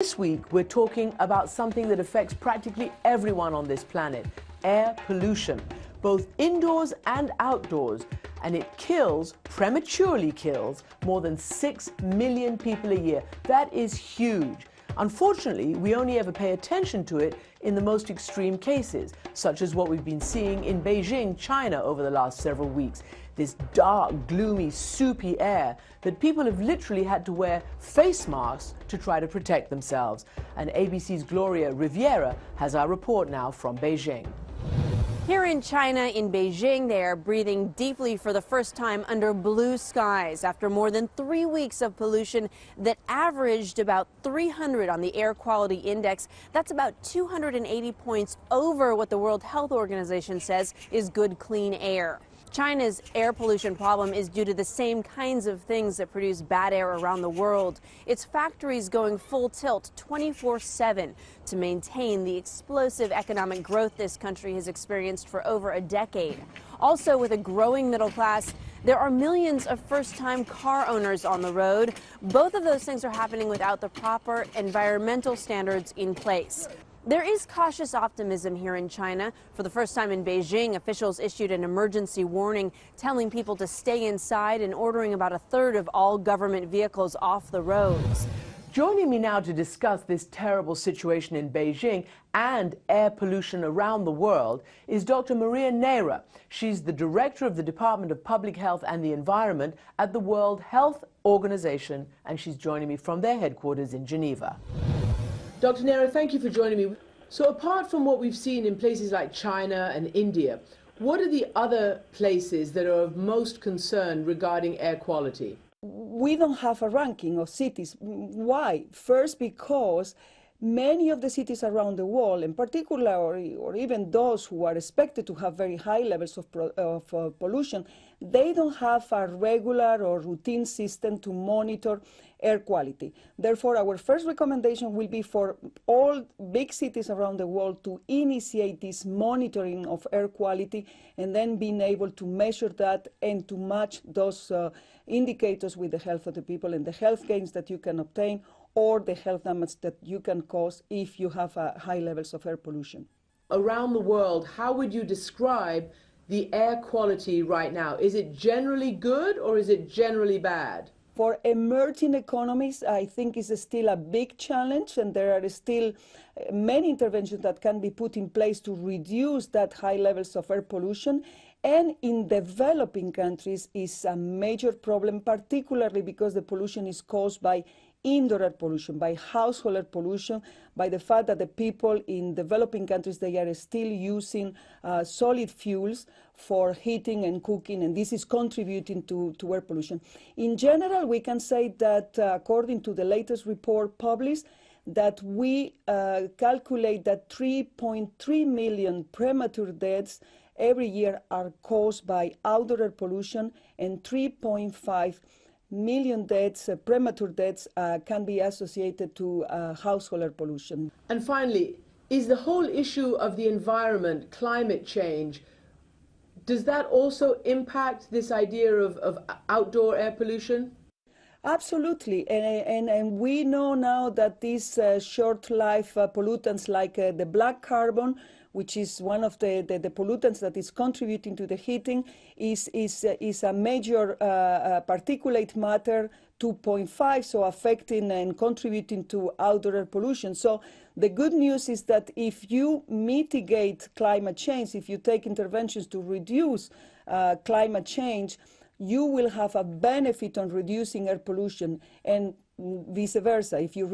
This week, we're talking about something that affects practically everyone on this planet, air pollution, both indoors and outdoors, and it prematurely kills, more than 6 million people a year. That is huge. Unfortunately, we only ever pay attention to it in the most extreme cases, such as what we've been seeing in Beijing, China, over the last several weeks. This dark, gloomy, soupy air that people have literally had to wear face masks to try to protect themselves. And ABC's Gloria Riviera has our report now from Beijing. Here in China, in Beijing, they are breathing deeply for the first time under blue skies after more than 3 weeks of pollution that averaged about 300 on the air quality index. That's about 280 points over what the World Health Organization says is good, clean air. China's air pollution problem is due to the same kinds of things that produce bad air around the world. Its factories going full tilt 24/7 to maintain the explosive economic growth this country has experienced for over a decade. Also, with a growing middle class, there are millions of first-time car owners on the road. Both of those things are happening without the proper environmental standards in place. There is cautious optimism here in China. For the first time in Beijing, officials issued an emergency warning telling people to stay inside and ordering about a third of all government vehicles off the roads. Joining me now to discuss this terrible situation in Beijing and air pollution around the world is Dr. Maria Neira. She's the director of the Department of Public Health and the Environment at the World Health Organization, and she's joining me from their headquarters in Geneva. Dr. Neira, thank you for joining me. So apart from what we've seen in places like China and India, what are the other places that are of most concern regarding air quality? We don't have a ranking of cities. Why? First, because many of the cities around the world, in particular, or even those who are expected to have very high levels of pollution, they don't have a regular or routine system to monitor air quality. Therefore, our first recommendation will be for all big cities around the world to initiate this monitoring of air quality and then being able to measure that and to match those indicators with the health of the people and the health gains that you can obtain or the health damage that you can cause if you have high levels of air pollution. Around the world, how would you describe the air quality right now? Is it generally good or is it generally bad? For emerging economies, I think it's still a big challenge, and there are still many interventions that can be put in place to reduce that high levels of air pollution. And in developing countries is a major problem, particularly because the pollution is caused by indoor air pollution, by household air pollution, by the fact that the people in developing countries, they are still using solid fuels for heating and cooking, and this is contributing to air pollution. In general, we can say that according to the latest report published, that we calculate that 3.3 million premature deaths every year are caused by outdoor air pollution, and 3.5 million deaths, premature deaths, can be associated to household air pollution. And finally, is the whole issue of the environment, climate change, does that also impact this idea of outdoor air pollution? Absolutely, and we know now that these short-life pollutants like the black carbon, which is one of the pollutants that is contributing to the heating, is a major particulate matter 2.5, so affecting and contributing to outdoor air pollution. So the good news is that if you mitigate climate change, if you take interventions to reduce climate change, you will have a benefit on reducing air pollution, and vice versa. If you